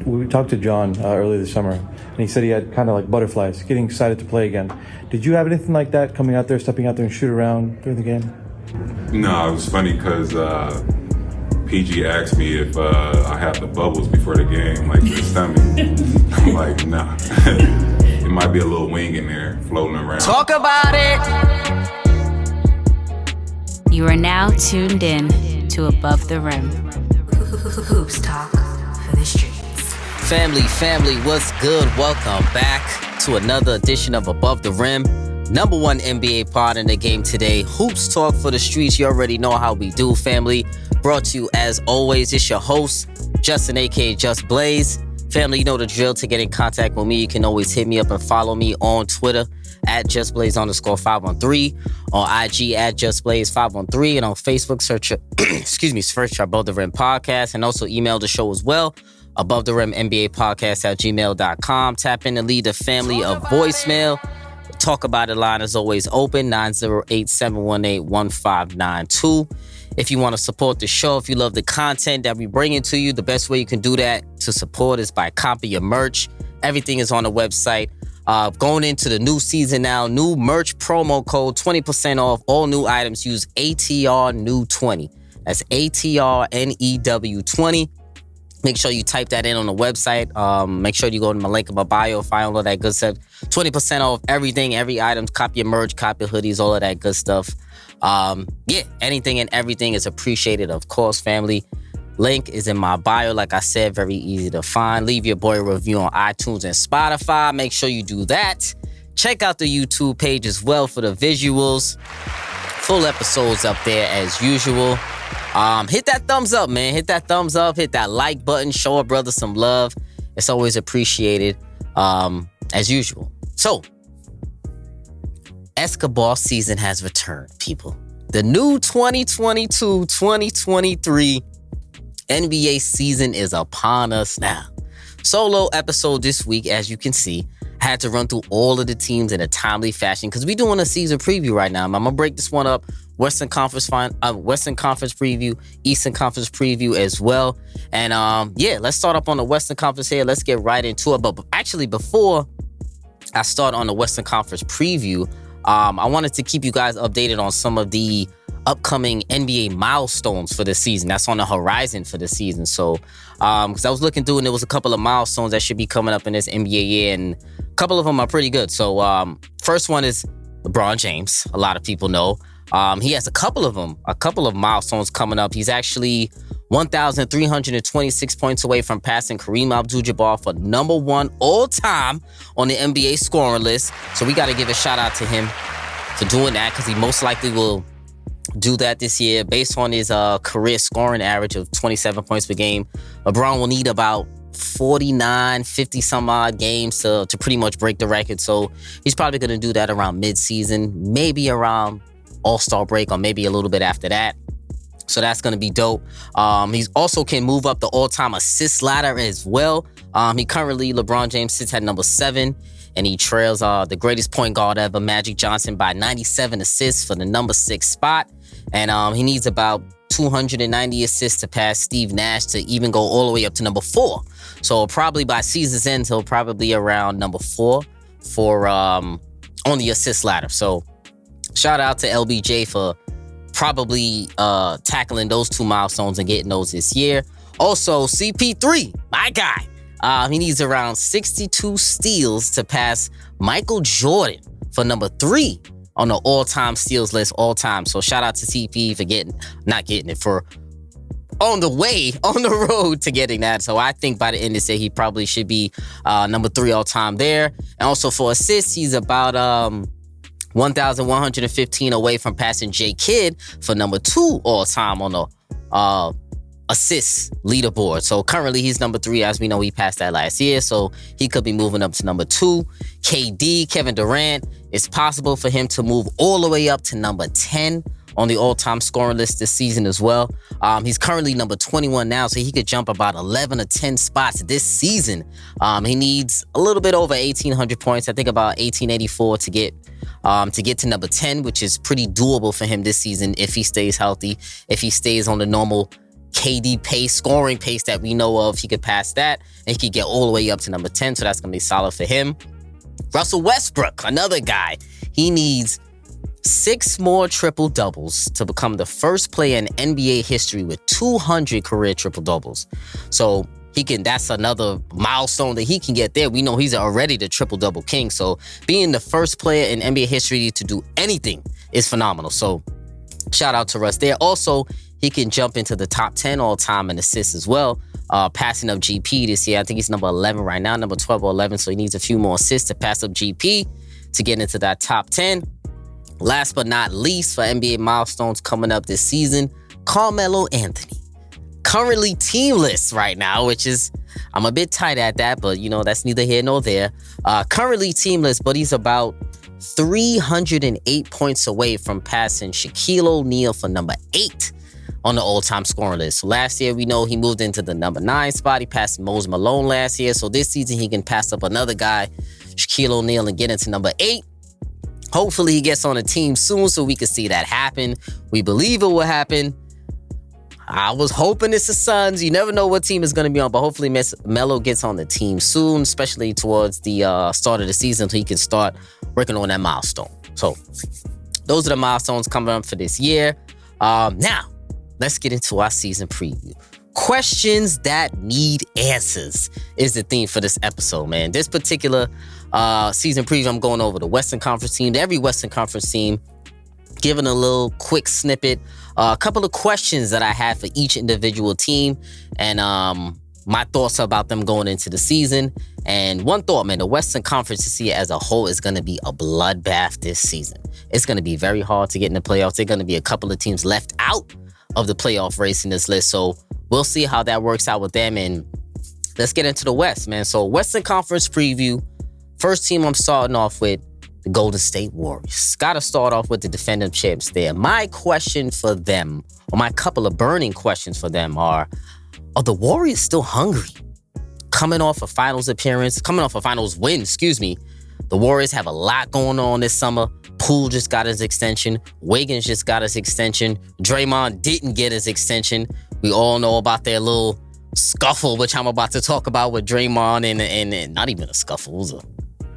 we talked to John earlier this summer, and he said he had kind of like butterflies, getting excited to play again. Did you have anything like that, coming out there, stepping out there and shoot around during the game? No, it was funny because PG asked me if I had the bubbles before the game, like the stomach. I'm like, nah. It might be a little wing in there floating around. Talk about it! You are now tuned in to Above the Rim. Hoops talk for the streets. Family, what's good? Welcome back to another edition of Above the Rim. Number one NBA pod in the game today. Hoops talk for the streets. You already know how we do, family. Brought to you as always. It's your host, Justin, aka Just Blaze. Family, you know the drill. To get in contact with me, you can always hit me up and follow me on Twitter at JustBlaze_513, on IG at JustBlaze513, and on Facebook, search Above the Rim Podcast, and also email the show as well, Above the Rim NBA Podcast at gmail.com. Tap in and leave the family a voicemail. Talk About It line is always open, 908-718-1592. If you want to support the show, if you love the content that we bring into you, the best way you can do that to support is by copying your merch. Everything is on the website. Going into the new season now, new merch promo code, 20% off all new items. Use ATRNEW20. That's ATRNEW20. Make sure you type that in on the website. Make sure you go to my link in my bio, find all that good stuff. 20% off everything, every item. Copy your merch, copy your hoodies, all of that good stuff. Anything and everything is appreciated, of course, family. Link is in my bio. Like I said, very easy to find. Leave your boy a review on iTunes and Spotify. Make sure you do that. Check out the YouTube page as well for the visuals. Full episodes up there as usual. Hit that thumbs up, man. Hit that thumbs up. Hit that like button. Show a brother some love. It's always appreciated, as usual. So, Escobar season has returned, people. The new 2022-2023 NBA season is upon us now. Solo episode this week, as you can see. I had to run through all of the teams in a timely fashion because we're doing a season preview right now. I'm gonna break this one up. Western Conference preview, Eastern Conference preview as well. And let's start up on the Western Conference here. Let's get right into it. But actually, before I start on the Western Conference preview, I wanted to keep you guys updated on some of the upcoming NBA milestones for the season. That's on the horizon for the season. So, because I was looking through and there was a couple of milestones that should be coming up in this NBA year, and a couple of them are pretty good. So, first one is LeBron James. A lot of people know. He has a couple of milestones coming up. He's actually 1,326 points away from passing Kareem Abdul-Jabbar for number one all time on the NBA scoring list. So we got to give a shout out to him for doing that, because he most likely will do that this year based on his career scoring average of 27 points per game. LeBron will need about 49, 50 some odd games to pretty much break the record. So he's probably going to do that around mid-season, maybe around All-Star break, or maybe a little bit after that. So that's going to be dope. He also can move up the all-time assist ladder as well. LeBron James sits at number 7, and he trails the greatest point guard ever, Magic Johnson, by 97 assists for the number 6 spot. And he needs about 290 assists to pass Steve Nash to even go all the way up to number 4. So probably by season's end, he'll probably be around number 4 for on the assist ladder. So shout out to LBJ for probably tackling those 2 milestones and getting those this year. Also, CP3, my guy. He needs around 62 steals to pass Michael Jordan for number 3 on the all-time steals list all time. So shout out to CP for for on the road to getting that. So I think by the end of the day, he probably should be number 3 all time there. And also for assists, he's about 1,115 away from passing J. Kidd for number 2 all time on the assists leaderboard. So currently he's number 3. As we know, he passed that last year, so he could be moving up to number 2. KD, Kevin Durant, it's possible for him to move all the way up to number 10 on the all-time scoring list this season as well. He's currently number 21 now, so he could jump about 11 or 10 spots this season. He needs a little bit over 1,800 points. I think about 1,884 to get to number 10, which is pretty doable for him this season if he stays healthy, if he stays on the normal KD pace, scoring pace that we know of. He could pass that, and he could get all the way up to number 10, so that's going to be solid for him. Russell Westbrook, another guy. He needs 6 more triple-doubles to become the first player in NBA history with 200 career triple-doubles. So that's another milestone that he can get there. We know he's already the triple-double king. So being the first player in NBA history to do anything is phenomenal. So shout out to Russ there. Also, he can jump into the top 10 all-time in assists as well. Passing up GP this year. I think he's number 11 right now, number 12 or 11. So he needs a few more assists to pass up GP to get into that top 10. Last but not least, for NBA milestones coming up this season, Carmelo Anthony. Currently teamless right now, which is, I'm a bit tight at that, but that's neither here nor there. Currently teamless, but he's about 308 points away from passing Shaquille O'Neal for number 8 on the all-time scoring list. So last year, we know he moved into the number 9 spot. He passed Moses Malone last year. So this season, he can pass up another guy, Shaquille O'Neal, and get into number 8. Hopefully, he gets on a team soon so we can see that happen. We believe it will happen. I was hoping it's the Suns. You never know what team is going to be on, but hopefully Melo gets on the team soon, especially towards the start of the season so he can start working on that milestone. So those are the milestones coming up for this year. Now, let's get into our season preview. Questions that need answers is the theme for this episode, man. This particular season preview, I'm going over the Western Conference team, every Western Conference team, giving a little quick snippet, a couple of questions that I have for each individual team, and my thoughts about them going into the season. And one thought, man, the Western Conference this year as a whole is going to be a bloodbath this season. It's going to be very hard to get in the playoffs. There are going to be a couple of teams left out of the playoff race in this list, so we'll see how that works out with them. And let's get into the West, man. So Western Conference preview. First team I'm starting off with, the Golden State Warriors. Got to start off with the defending champs there. My question for them, or my couple of burning questions for them are the Warriors still hungry? Coming off a finals win, The Warriors have a lot going on this summer. Poole just got his extension. Wiggins just got his extension. Draymond didn't get his extension. We all know about their little scuffle, which I'm about to talk about with Draymond, and not even a scuffle. It was a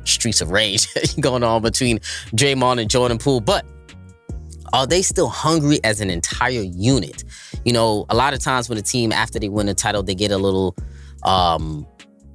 streets of rage going on between Draymond and Jordan Poole. But are they still hungry as an entire unit? A lot of times when a team, after they win a title, they get a little, I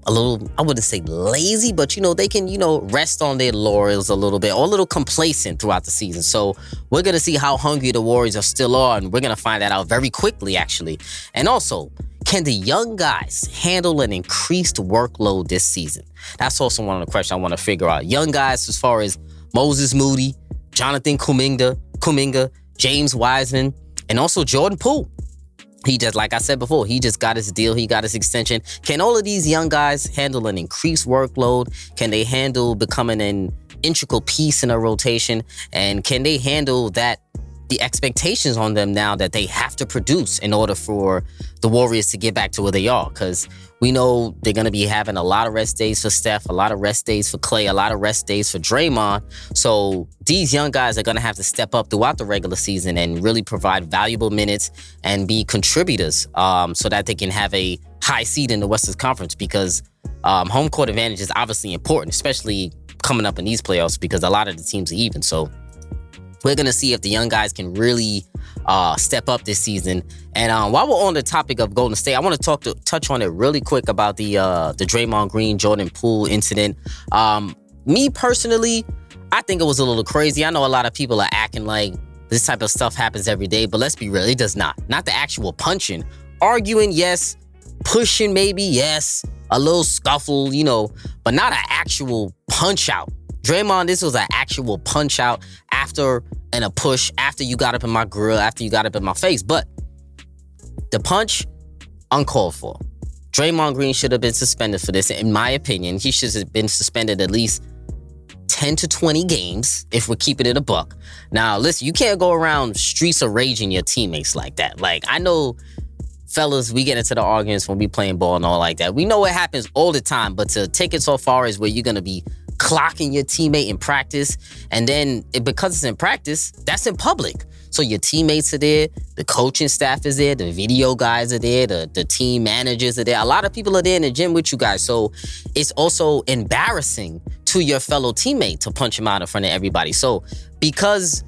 wouldn't say lazy, but, they can, rest on their laurels a little bit, or a little complacent throughout the season. So we're going to see how hungry the Warriors still are, and we're going to find that out very quickly, actually. And also, can the young guys handle an increased workload this season? That's also one of the questions I want to figure out. Young guys as far as Moses Moody, Jonathan Kuminga, James Wiseman, and also Jordan Poole. He just, like I said before, he just got his deal. He got his extension. Can all of these young guys handle an increased workload? Can they handle becoming an integral piece in a rotation? And can they handle the expectations on them now that they have to produce in order for the Warriors to get back to where they are? Because we know they're going to be having a lot of rest days for Steph, a lot of rest days for Clay, a lot of rest days for Draymond. So these young guys are going to have to step up throughout the regular season and really provide valuable minutes and be contributors so that they can have a high seed in the Western Conference, because home court advantage is obviously important, especially coming up in these playoffs, because a lot of the teams are even. So we're going to see if the young guys can really step up this season. And while we're on the topic of Golden State, I want to touch on it really quick about the Draymond Green, Jordan Poole incident. Me personally, I think it was a little crazy. I know a lot of people are acting like this type of stuff happens every day, but let's be real, it does not. Not the actual punching. Arguing, yes. Pushing, maybe, yes. A little scuffle, but not an actual punch out. Draymond, this was an actual punch out after a push, after you got up in my grill, after you got up in my face. But the punch, uncalled for. Draymond Green should have been suspended for this. In my opinion, he should have been suspended at least 10 to 20 games if we're keeping it a buck. Now, listen, you can't go around streets of raging your teammates like that. Like, I know, fellas, we get into the arguments when we playing ball and all like that. We know it happens all the time, but to take it so far as where you're going to be clocking your teammate in practice, and then because it's in practice, that's in public. So your teammates are there, the coaching staff is there, the video guys are there, the team managers are there. A lot of people are there in the gym with you guys. So it's also embarrassing to your fellow teammate to punch him out in front of everybody. So because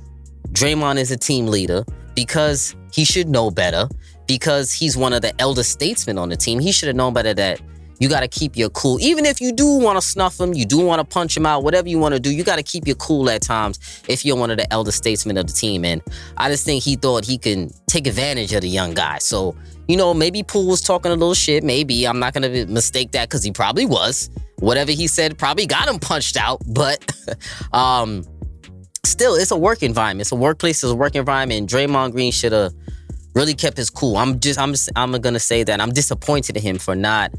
Draymond is a team leader, because he should know better, because he's one of the elder statesmen on the team, he should have known better that you got to keep your cool. Even if you do want to snuff him, you do want to punch him out, whatever you want to do, you got to keep your cool at times if you're one of the elder statesmen of the team. And I just think he thought he can take advantage of the young guy. So, maybe Poole was talking a little shit. Maybe. I'm not going to mistake that because he probably was. Whatever he said probably got him punched out. But still, it's a work environment. It's a workplace. It's a work environment. And Draymond Green should have really kept his cool. I'm gonna say that I'm disappointed in him for not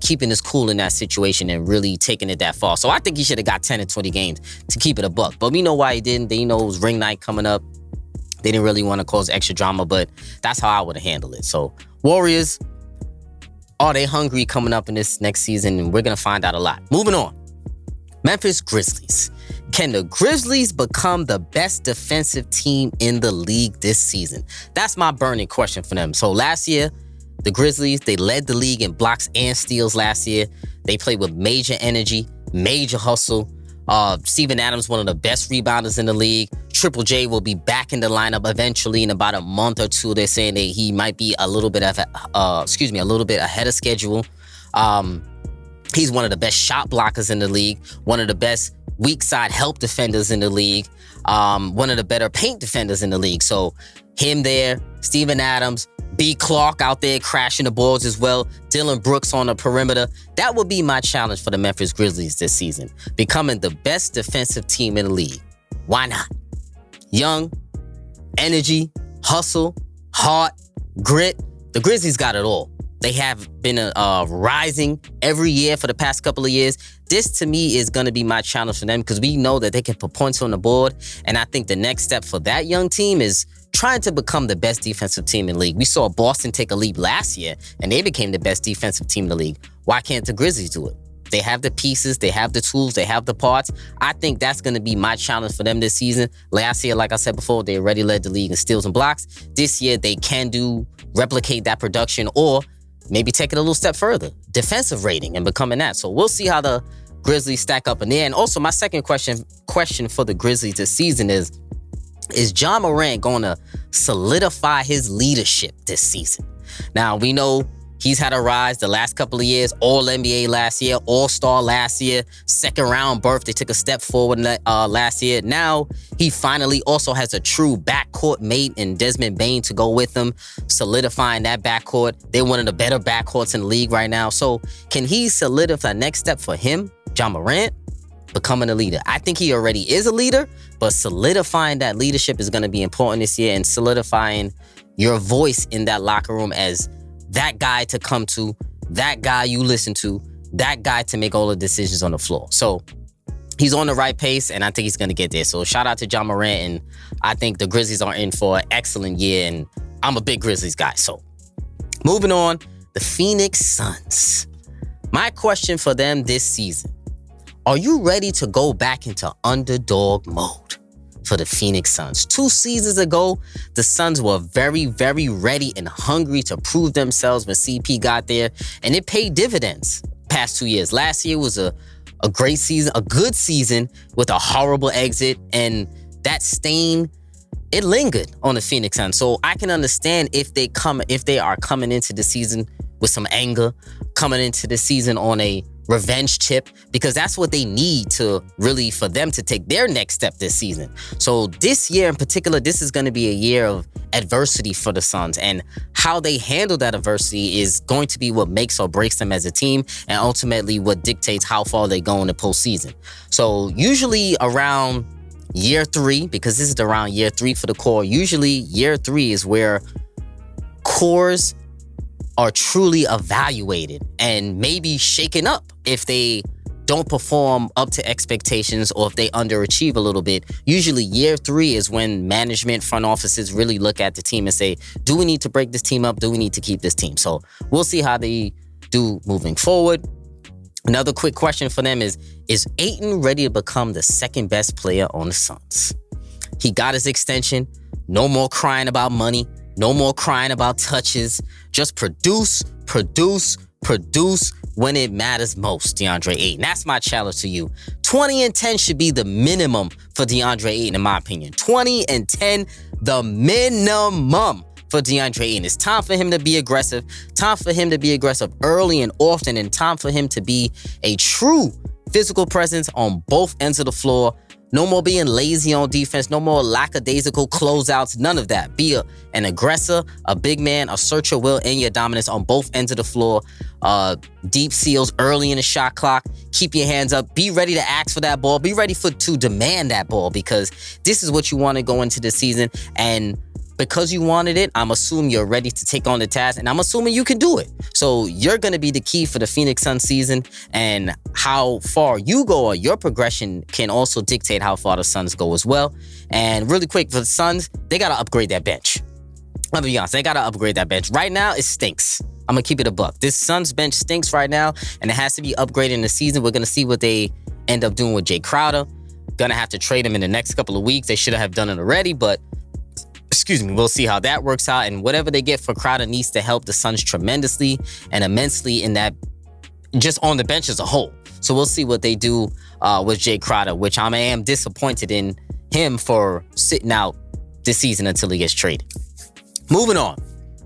keeping his cool in that situation and really taking it that far. So I think he should have got 10 or 20 games to keep it a buck. But we know why he didn't. They know it was ring night coming up. They didn't really want to cause extra drama, but that's how I would have handled it. So Warriors, are they hungry coming up in this next season? And we're gonna find out a lot. Moving on. Memphis Grizzlies. Can the Grizzlies become the best defensive team in the league this season? That's my burning question for them. So last year, the Grizzlies, they led the league in blocks and steals last year. They played with major energy, major hustle. Steven Adams, one of the best rebounders in the league. Triple J will be back in the lineup eventually in about a month or two. They're saying that he might be a little bit ahead of schedule. He's one of the best shot blockers in the league, one of the best weak side help defenders in the league, one of the better paint defenders in the league. So him there, Steven Adams, B. Clark out there crashing the balls as well, Dylan Brooks on the perimeter. That would be my challenge for the Memphis Grizzlies this season, becoming the best defensive team in the league. Why not? Young, energy, hustle, heart, grit. The Grizzlies got it all. They have been rising every year for the past couple of years. This, to me, is going to be my challenge for them because we know that they can put points on the board. And I think the next step for that young team is trying to become the best defensive team in the league. We saw Boston take a leap last year, and they became the best defensive team in the league. Why can't the Grizzlies do it? They have the pieces, they have the tools, they have the parts. I think that's going to be my challenge for them this season. Last year, like I said before, they already led the league in steals and blocks. This year, they can replicate that production or maybe take it a little step further, defensive rating and becoming that. So we'll see how the Grizzlies stack up in there. And also my second question for the Grizzlies this season is Ja Morant going to solidify his leadership this season? Now we know he's had a rise the last couple of years, All-NBA last year, All-Star last year, second-round berth. They took a step forward last year. Now he finally also has a true backcourt mate in Desmond Bane to go with him, solidifying that backcourt. They're one of the better backcourts in the league right now. So can he solidify the next step for him, Ja Morant, becoming a leader? I think he already is a leader, but solidifying that leadership is going to be important this year and solidifying your voice in that locker room as that guy to come to, that guy you listen to, that guy to make all the decisions on the floor. So he's on the right pace, and I think he's going to get there. So shout out to Ja Morant, and I think the Grizzlies are in for an excellent year, and I'm a big Grizzlies guy. So moving on, the Phoenix Suns. My question for them this season, are you ready to go back into underdog mode for the Phoenix Suns? 2 seasons ago, the Suns were very, very ready and hungry to prove themselves when CP got there, and it paid dividends past 2 years. Last year was a great season, a good season with a horrible exit, and that stain, it lingered on the Phoenix Suns. So I can understand if they are coming into the season with some anger, coming into the season on a revenge tip, because that's what they need to really, for them to take their next step this season. So this year in particular, this is going to be a year of adversity for the Suns, and how they handle that adversity is going to be what makes or breaks them as a team, and ultimately what dictates how far they go in the postseason. So usually around year 3, because this is around year 3 for the core, usually year 3 is where cores are truly evaluated and maybe shaken up if they don't perform up to expectations or if they underachieve a little bit. Usually year 3 is when management, front offices really look at the team and say, do we need to break this team up? Do we need to keep this team? So we'll see how they do moving forward. Another quick question for them is Ayton ready to become the second best player on the Suns? He got his extension. No more crying about money. No more crying about touches. Just produce when it matters most, DeAndre Ayton. That's my challenge to you. 20 and 10 should be the minimum for DeAndre Ayton, in my opinion. 20 and 10, the minimum for DeAndre Ayton. It's time for him to be aggressive. Time for him to be aggressive early and often. And time for him to be a true physical presence on both ends of the floor. No more being lazy on defense. No more lackadaisical closeouts. None of that. Be an aggressor, a big man, assert your will and your dominance on both ends of the floor. Deep seals early in the shot clock. Keep your hands up. Be ready to ask for that ball. Be ready to demand that ball, because this is what you want to go into the season. And because you wanted it, I'm assuming you're ready to take on the task, and I'm assuming you can do it. So you're going to be the key for the Phoenix Suns season, and how far you go or your progression can also dictate how far the Suns go as well. And really quick, for the Suns, they got to upgrade that bench. I'll be honest, they got to upgrade that bench. Right now, it stinks. I'm going to keep it a buck. This Suns bench stinks right now, and it has to be upgraded in the season. We're going to see what they end up doing with Jay Crowder. Going to have to trade him in the next couple of weeks. They should have done it already, but we'll see how that works out. And whatever they get for Crowder needs to help the Suns tremendously and immensely in that, just on the bench as a whole. So we'll see what they do with Jay Crowder, which I am disappointed in him for sitting out this season until he gets traded. Moving on,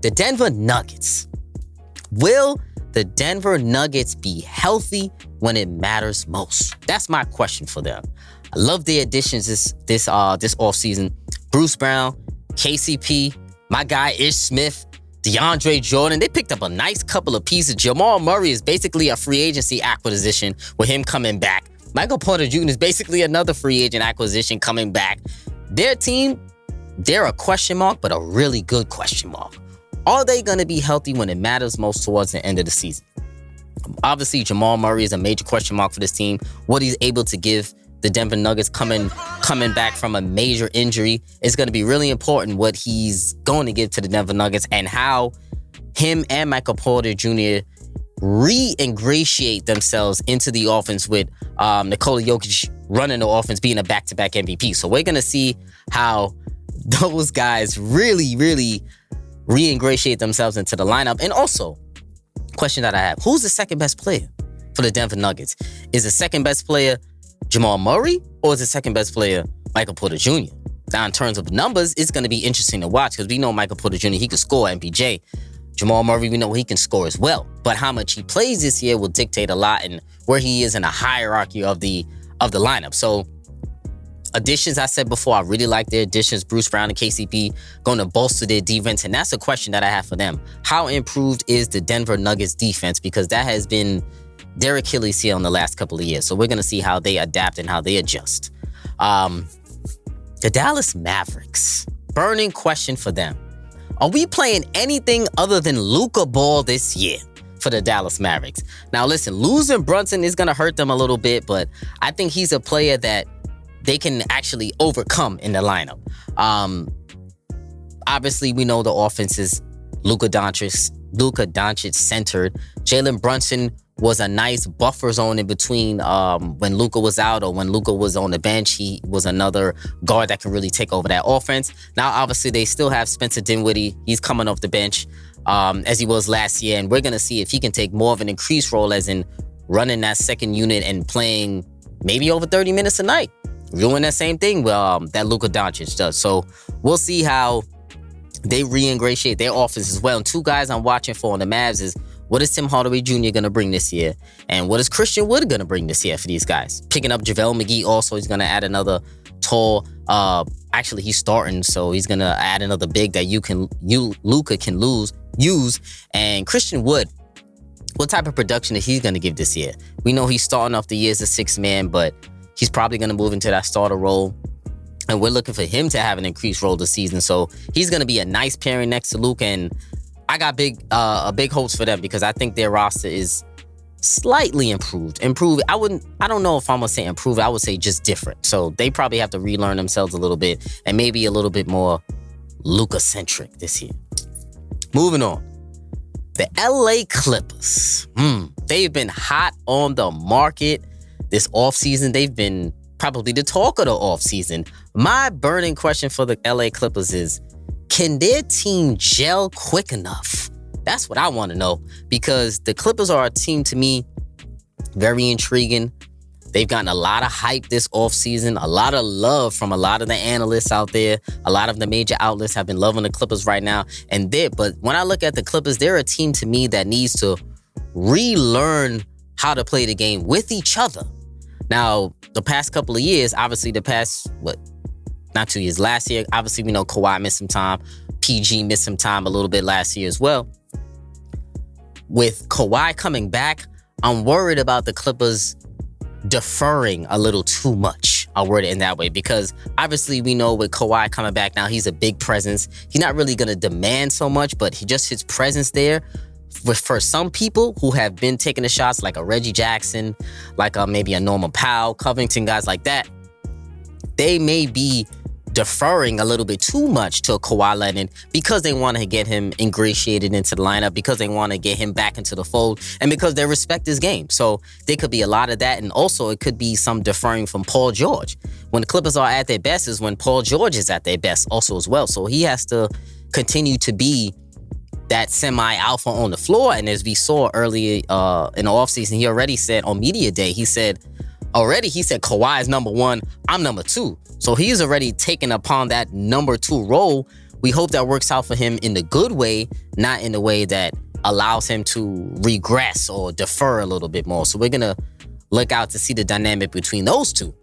the Denver Nuggets. Will the Denver Nuggets be healthy when it matters most? That's my question for them. I love their additions this offseason. Bruce Brown, KCP, my guy Ish Smith, DeAndre Jordan. They picked up a nice couple of pieces. Jamal Murray is basically a free agency acquisition with him coming back. Michael Porter Jr. is basically another free agent acquisition coming back. Their team, they're a question mark, but a really good question mark. Are they going to be healthy when it matters most towards the end of the season? Obviously, Jamal Murray is a major question mark for this team. What he's able to give the Denver Nuggets coming back from a major injury is going to be really important, what he's going to give to the Denver Nuggets, and how him and Michael Porter Jr. re-ingratiate themselves into the offense with Nikola Jokic running the offense, being a back-to-back MVP. So we're going to see how those guys really, really re-ingratiate themselves into the lineup. And also, question that I have, who's the second best player for the Denver Nuggets? Is the second best player Jamal Murray, or is the second best player Michael Porter Jr.? Now, in terms of numbers, it's going to be interesting to watch, because we know Michael Porter Jr., he can score, MPJ. Jamal Murray, we know he can score as well. But how much he plays this year will dictate a lot in where he is in the hierarchy of the lineup. So, additions, I said before, I really like their additions. Bruce Brown and KCP going to bolster their defense, and that's a question that I have for them. How improved is the Denver Nuggets defense? Because that has been their Achilles heel in the last couple of years. So we're going to see how they adapt and how they adjust. The Dallas Mavericks. Burning question for them. Are we playing anything other than Luka ball this year for the Dallas Mavericks? Now listen, losing Brunson is going to hurt them a little bit, but I think he's a player that they can actually overcome in the lineup. Obviously, we know the offense is Luka Doncic centered. Jalen Brunson was a nice buffer zone in between when Luka was out or when Luka was on the bench. He was another guard that can really take over that offense. Now, obviously, they still have Spencer Dinwiddie. He's coming off the bench as he was last year, and we're going to see if he can take more of an increased role, as in running that second unit and playing maybe over 30 minutes a night, doing that same thing that Luka Doncic does. So we'll see how they re-ingratiate their offense as well. And two guys I'm watching for on the Mavs is, what is Tim Hardaway Jr. going to bring this year? And what is Christian Wood going to bring this year for these guys? Picking up JaVale McGee also, he's going to add another tall, actually he's starting, so he's going to add another big that Luka can use. And Christian Wood, what type of production is he going to give this year? We know he's starting off the year as a sixth man, but he's probably going to move into that starter role. And we're looking for him to have an increased role this season. So he's going to be a nice pairing next to Luka, and I got big hopes for them, because I think their roster is slightly improved. I don't know if I'm gonna say improved. I would say just different. So they probably have to relearn themselves a little bit and maybe a little bit more Luka-centric this year. Moving on. The LA Clippers. They've been hot on the market this offseason. They've been probably the talk of the offseason. My burning question for the LA Clippers is, can their team gel quick enough? That's what I want to know, because the Clippers are a team, to me, very intriguing. They've gotten a lot of hype this offseason, a lot of love from a lot of the analysts out there. A lot of the major outlets have been loving the Clippers right now. But when I look at the Clippers, they're a team to me that needs to relearn how to play the game with each other. Now, the past couple of years, obviously not 2 years, last year, obviously we know Kawhi missed some time. PG missed some time a little bit last year as well. With Kawhi coming back, I'm worried about the Clippers deferring a little too much. I'll word it in that way, because obviously we know with Kawhi coming back now, he's a big presence. He's not really going to demand so much, but his presence there, for some people who have been taking the shots, like a Reggie Jackson, like maybe a Norman Powell, Covington, guys like that, they may be deferring a little bit too much to Kawhi Leonard because they want to get him ingratiated into the lineup, because they want to get him back into the fold, and because they respect his game. So there could be a lot of that, and also it could be some deferring from Paul George. When the Clippers are at their best is when Paul George is at their best also as well. So he has to continue to be that semi-alpha on the floor. And as we saw earlier in the offseason, he already said on Media Day, he said Kawhi is number one, I'm number two. So he's already taken upon that number two role. We hope that works out for him in the good way, not in the way that allows him to regress or defer a little bit more. So we're going to look out to see the dynamic between those two.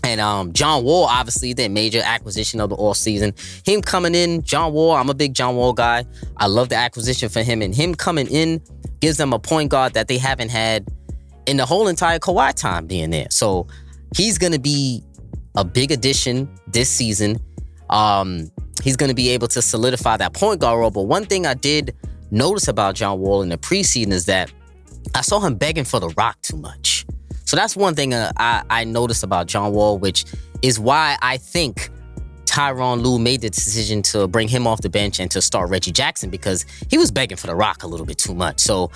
And John Wall, obviously, the major acquisition of the offseason. Him coming in, John Wall, I'm a big John Wall guy. I love the acquisition for him. And him coming in gives them a point guard that they haven't had in the whole entire Kawhi time being there. So he's going to be a big addition this season. He's going to be able to solidify that point guard role. But one thing I did notice about John Wall in the preseason is that I saw him begging for the rock too much. So that's one thing I noticed about John Wall, which is why I think Tyronn Lue made the decision to bring him off the bench and to start Reggie Jackson, because he was begging for the rock a little bit too much. So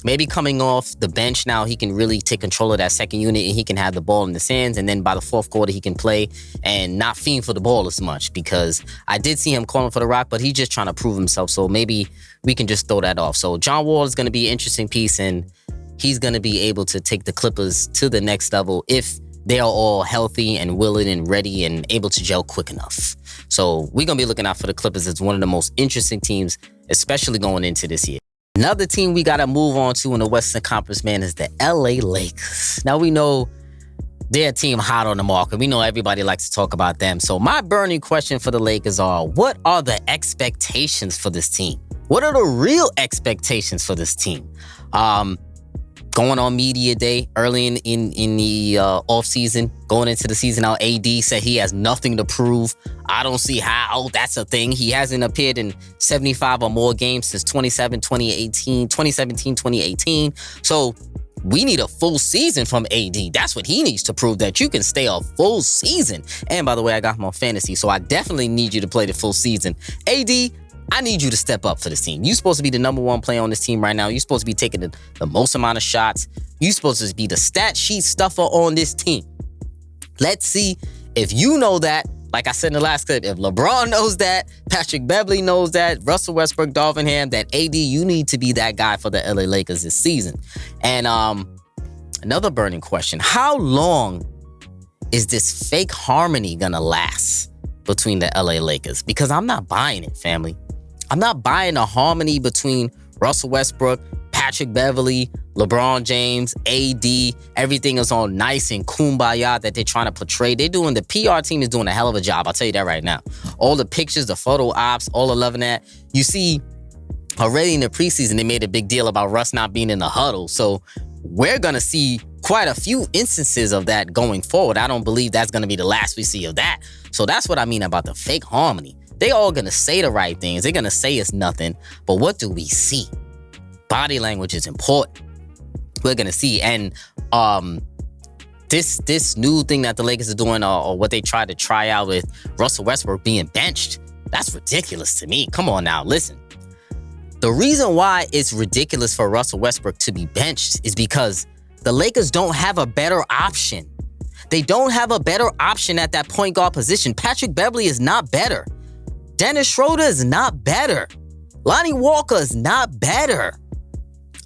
maybe coming off the bench now, he can really take control of that second unit and he can have the ball in his hands. And then by the fourth quarter, he can play and not fiend for the ball as much, because I did see him calling for the rock, but he's just trying to prove himself. So maybe we can just throw that off. So John Wall is going to be an interesting piece, and he's going to be able to take the Clippers to the next level if they are all healthy and willing and ready and able to gel quick enough. So we're going to be looking out for the Clippers as one of the most interesting teams, especially going into this year. Another team we got to move on to in the Western Conference, man, is the LA Lakers. Now, we know they're a team hot on the market. We know everybody likes to talk about them. So my burning question for the Lakers are, what are the expectations for this team? What are the real expectations for this team? Going on Media Day early in the offseason, going into the season out, AD said he has nothing to prove. I don't see how that's a thing. He hasn't appeared in 75 or more games since 2017, 2018. So we need a full season from AD. That's what he needs to prove, that you can stay a full season. And by the way, I got him on fantasy, so I definitely need you to play the full season. AD, I need you to step up for this team. You're supposed to be the number one player on this team right now. You're supposed to be taking the most amount of shots. You're supposed to be the stat sheet stuffer on this team. Let's see if you know that. Like I said in the last clip, if LeBron knows that, Patrick Beverley knows that, Russell Westbrook, Darvingham, that AD, you need to be that guy for the LA Lakers this season. And another burning question, how long is this fake harmony gonna last between the LA Lakers? Because I'm not buying it, family. I'm not buying a harmony between Russell Westbrook, Patrick Beverley, LeBron James, AD. Everything is all nice and kumbaya that they're trying to portray. The PR team is doing a hell of a job. I'll tell you that right now. All the pictures, the photo ops, all of loving that. You see, already in the preseason, they made a big deal about Russ not being in the huddle. So we're going to see quite a few instances of that going forward. I don't believe that's going to be the last we see of that. So that's what I mean about the fake harmony. They all going to say the right things. They're going to say it's nothing. But what do we see? Body language is important. We're going to see. And this new thing that the Lakers are doing, or what they tried to try out with Russell Westbrook being benched, that's ridiculous to me. Come on now, listen. The reason why it's ridiculous for Russell Westbrook to be benched is because the Lakers don't have a better option. They don't have a better option at that point guard position. Patrick Beverley is not better. Dennis Schroeder is not better. Lonnie Walker is not better.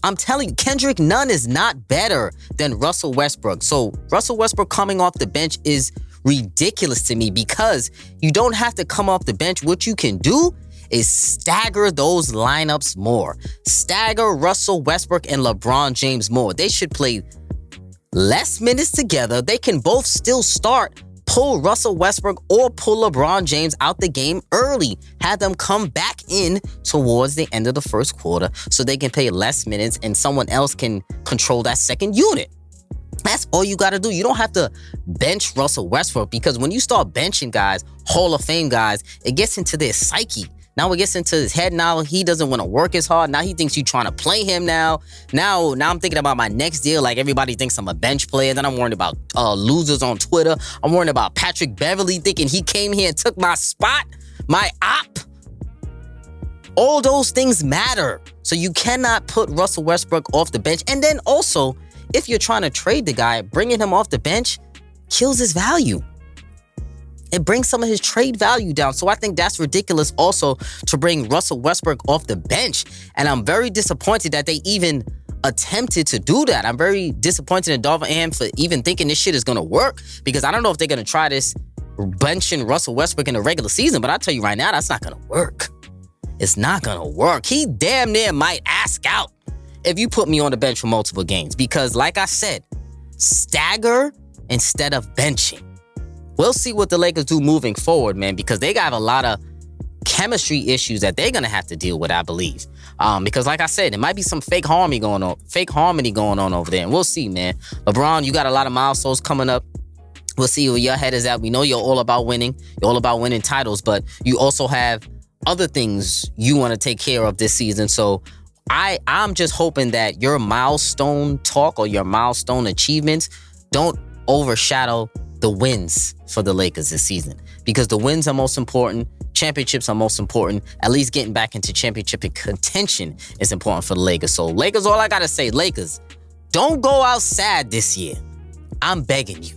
I'm telling you, Kendrick Nunn is not better than Russell Westbrook. So Russell Westbrook coming off the bench is ridiculous to me because you don't have to come off the bench. What you can do is stagger those lineups more. Stagger Russell Westbrook and LeBron James more. They should play less minutes together. They can both still start. Pull Russell Westbrook or pull LeBron James out the game early. Have them come back in towards the end of the first quarter so they can play less minutes and someone else can control that second unit. That's all you got to do. You don't have to bench Russell Westbrook because when you start benching guys, Hall of Fame guys, it gets into their psyche. Now it gets into his head. Now he doesn't want to work as hard. Now he thinks you're trying to play him now. Now I'm thinking about my next deal. Like everybody thinks I'm a bench player. Then I'm worried about losers on Twitter. I'm worried about Patrick Beverley thinking he came here and took my spot, my op. All those things matter. So you cannot put Russell Westbrook off the bench. And then also, if you're trying to trade the guy, bringing him off the bench kills his value. It brings some of his trade value down. So I think that's ridiculous also to bring Russell Westbrook off the bench. And I'm very disappointed that they even attempted to do that. I'm very disappointed in Darvin Ham for even thinking this shit is going to work because I don't know if they're going to try this benching Russell Westbrook in the regular season, but I'll tell you right now, that's not going to work. It's not going to work. He damn near might ask out if you put me on the bench for multiple games because like I said, stagger instead of benching. We'll see what the Lakers do moving forward, man, because they got a lot of chemistry issues that they're going to have to deal with, I believe. Because like I said, there might be some fake harmony going on over there. And we'll see, man. LeBron, you got a lot of milestones coming up. We'll see where your head is at. We know you're all about winning. You're all about winning titles, but you also have other things you want to take care of this season. So I'm just hoping that your milestone talk or your milestone achievements don't overshadow the wins for the Lakers this season because the wins are most important. Championships are most important. At least getting back into championship contention is important for the Lakers. So Lakers, all I got to say, Lakers, don't go out sad this year. I'm begging you.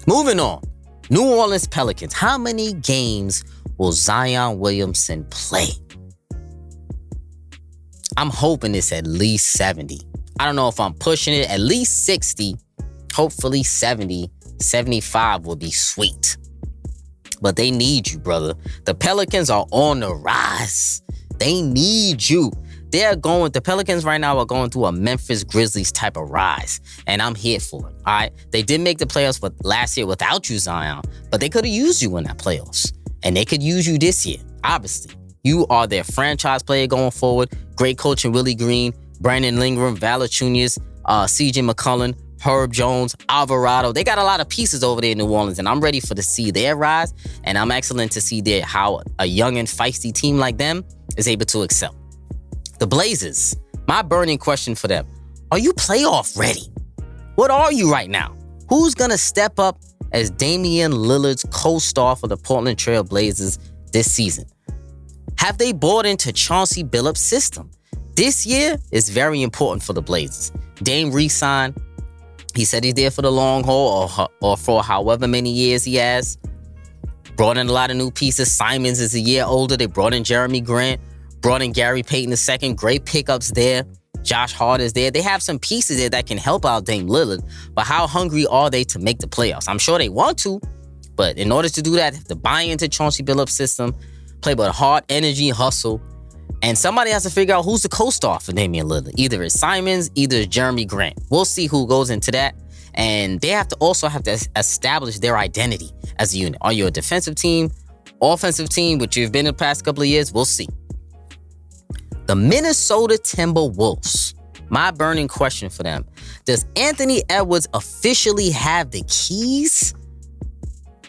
Moving on. New Orleans Pelicans. How many games will Zion Williamson play? I'm hoping it's at least 70. I don't know if I'm pushing it. At least 60. Hopefully 70, 75 will be sweet. But they need you, brother. The Pelicans are on the rise. They need you. The Pelicans right now are going through a Memphis Grizzlies type of rise. And I'm here for it, all right? They did make the playoffs last year without you, Zion. But they could have used you in that playoffs. And they could use you this year, obviously. You are their franchise player going forward. Great coach in Willie Green, Brandon Ingram, Valanciunas, C.J. McCollum, Herb Jones, Alvarado. They got a lot of pieces over there in New Orleans, and I'm ready to see their rise, and I'm excellent to see how a young and feisty team like them is able to excel. The Blazers, my burning question for them, are you playoff ready? What are you right now? Who's going to step up as Damian Lillard's co-star for the Portland Trail Blazers this season? Have they bought into Chauncey Billups' system? This year is very important for the Blazers. Dame re-signed. He said he's there for the long haul or for however many years he has. Brought in a lot of new pieces. Simons is a year older. They brought in Jeremy Grant. Brought in Gary Payton II. Great pickups there. Josh Hart is there. They have some pieces there that can help out Dame Lillard. But how hungry are they to make the playoffs? I'm sure they want to. But in order to do that, they have to buy into Chauncey Billups' system, play with heart, energy, hustle. And somebody has to figure out who's the co-star for Damian Lillard. Either it's Simons, either it's Jeremy Grant. We'll see who goes into that. And they have to establish their identity as a unit. Are you a defensive team, offensive team, which you've been in the past couple of years? We'll see. The Minnesota Timberwolves. My burning question for them. Does Anthony Edwards officially have the keys?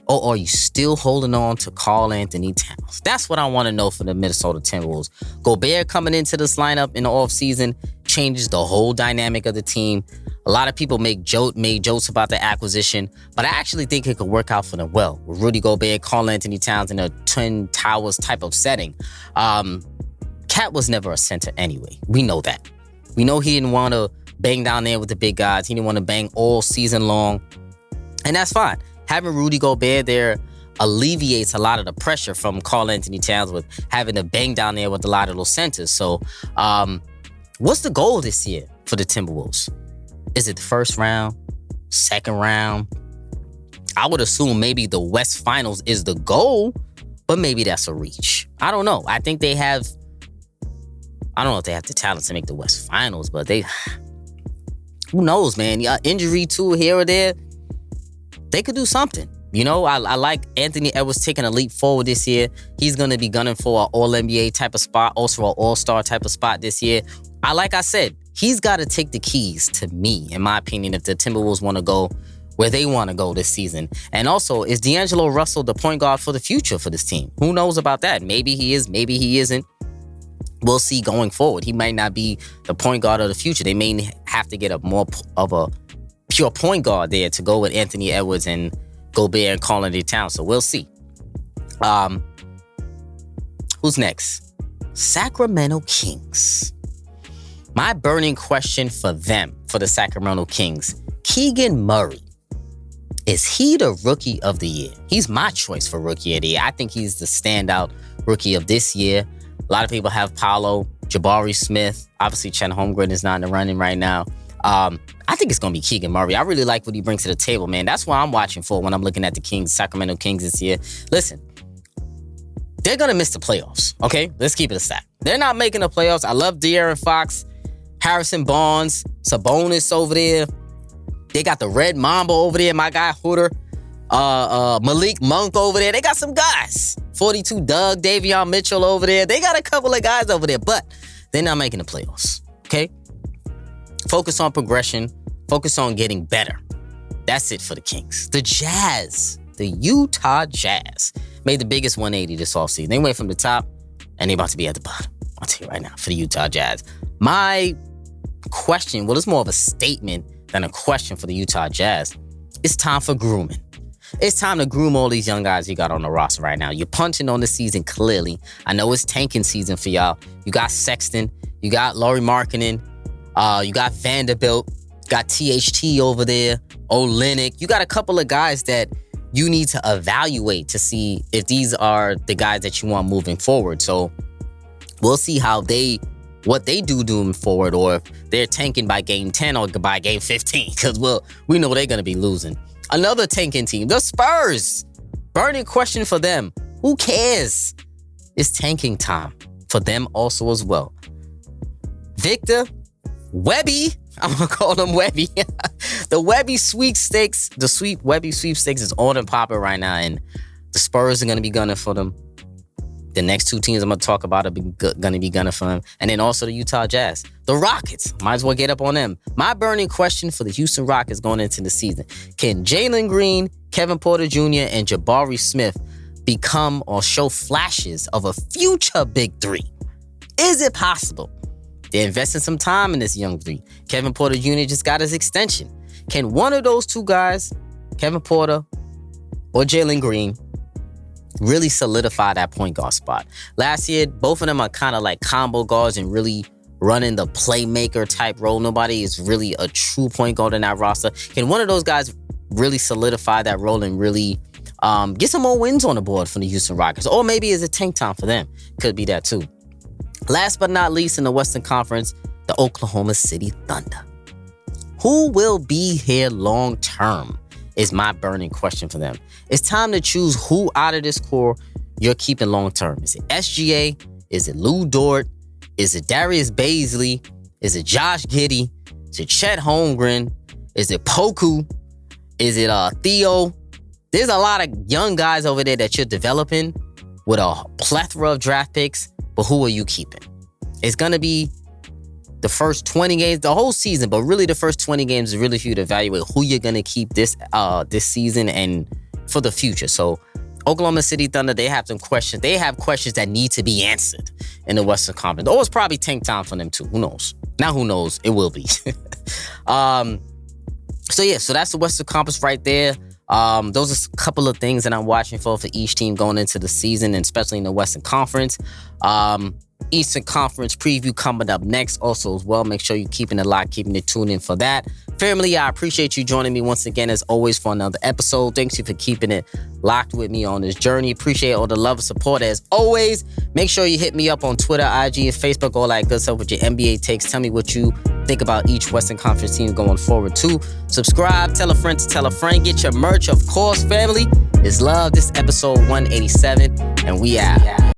Or are you still holding on to Karl Anthony Towns? That's what I want to know for the Minnesota Timberwolves. Gobert coming into this lineup in the offseason changes the whole dynamic of the team. A lot of people made jokes about the acquisition, but I actually think it could work out for them well. With Rudy Gobert, Karl Anthony Towns in a Twin Towers type of setting. Cat was never a center anyway. We know that. We know he didn't want to bang down there with the big guys. He didn't want to bang all season long. And that's fine. Having Rudy Gobert there alleviates a lot of the pressure from Karl-Anthony Towns with having to bang down there with a lot of those centers. So what's the goal this year for the Timberwolves? Is it the first round? Second round? I would assume maybe the West Finals is the goal, but maybe that's a reach. I don't know. I think they have... I don't know if they have the talent to make the West Finals, but they... Who knows, man? Injury too here or there. They could do something. You know, I like Anthony Edwards taking a leap forward this year. He's going to be gunning for an All-NBA type of spot, also an All-Star type of spot this year. Like I said, he's got to take the keys to me, in my opinion, if the Timberwolves want to go where they want to go this season. And also, is D'Angelo Russell the point guard for the future for this team? Who knows about that? Maybe he is, maybe he isn't. We'll see going forward. He might not be the point guard of the future. They may have to get a more of a pure point guard there to go with Anthony Edwards and Gobert and Karl-Anthony Towns. So we'll see. Who's next? Sacramento Kings. My burning question for them, for the Sacramento Kings, Keegan Murray. Is he the rookie of the year? He's my choice for rookie of the year. I think he's the standout rookie of this year. A lot of people have Paolo, Jabari Smith. Obviously, Chet Holmgren is not in the running right now. I think it's going to be Keegan Murray. I really like what he brings to the table, man. That's what I'm watching for when I'm looking at the Kings, Sacramento Kings this year. Listen, they're going to miss the playoffs, okay? Let's keep it a stack. They're not making the playoffs. I love De'Aaron Fox, Harrison Barnes, Sabonis over there. They got the Red Mamba over there, my guy Hooter, Malik Monk over there. They got some guys. 42 Doug, Davion Mitchell over there. They got a couple of guys over there, but they're not making the playoffs, okay? Focus on progression. Focus on getting better. That's it for the Kings. The Jazz, the Utah Jazz, made the biggest 180 this offseason. They went from the top, and they're about to be at the bottom. I'll tell you right now, for the Utah Jazz. My question, well, it's more of a statement than a question for the Utah Jazz. It's time for grooming. It's time to groom all these young guys you got on the roster right now. You're punching on the season clearly. I know it's tanking season for y'all. You got Sexton. You got Lauri Markkanen. You got Vanderbilt. Got THT over there. Olynyk. You got a couple of guys that you need to evaluate to see if these are the guys that you want moving forward. So we'll see what they do moving forward, or if they're tanking by game 10 or by game 15, because we know they're going to be losing. Another tanking team, the Spurs. Burning question for them. Who cares? It's tanking time for them also as well. Victor Webby, I'm going to call him Webby. The Webby sweepstakes, Webby sweepstakes is on and popping right now, and the Spurs are going to be gunning for them. The next two teams I'm going to talk about are going to be gunning for them. And then also the Utah Jazz. The Rockets. Might as well get up on them. My burning question for the Houston Rockets going into the season. Can Jalen Green, Kevin Porter Jr., and Jabari Smith become or show flashes of a future big three? Is it possible? They're investing some time in this young three. Kevin Porter Jr. just got his extension. Can one of those two guys, Kevin Porter or Jalen Green, really solidify that point guard spot? Last year, both of them are kind of like combo guards and really running the playmaker type role. Nobody is really a true point guard in that roster. Can one of those guys really solidify that role and really get some more wins on the board for the Houston Rockets? Or maybe it's a tank time for them. Could be that too. Last but not least, in the Western Conference, the Oklahoma City Thunder. Who will be here long term is my burning question for them. It's time to choose who out of this core you're keeping long term. Is it SGA? Is it Lou Dort? Is it Darius Baisley? Is it Josh Giddey? Is it Chet Holmgren? Is it Poku? Is it Theo? There's a lot of young guys over there that you're developing with a plethora of draft picks, but who are you keeping? It's going to be the first 20 games, the whole season, but really the first 20 games is really for you to evaluate who you're going to keep this season and for the future. So Oklahoma City Thunder, they have some questions. They have questions that need to be answered in the Western Conference. Or it's probably tank time for them too. Who knows? Now who knows? It will be. So that's the Western Conference right there. Those are a couple of things that I'm watching for each team going into the season, and especially in the Western Conference. Eastern Conference preview coming up next also as well. Make sure you're keeping it locked, keeping it tuned in for that. Family, I appreciate you joining me once again as always for another episode. Thanks you for keeping it locked with me on this journey. Appreciate all the love and support as always. Make sure you hit me up on Twitter, IG, and Facebook, all that good stuff with your NBA takes. Tell me what you think about each Western Conference team going forward too. Subscribe, tell a friend to tell a friend. Get your merch, of course, family. It's love. This episode 187, and we out.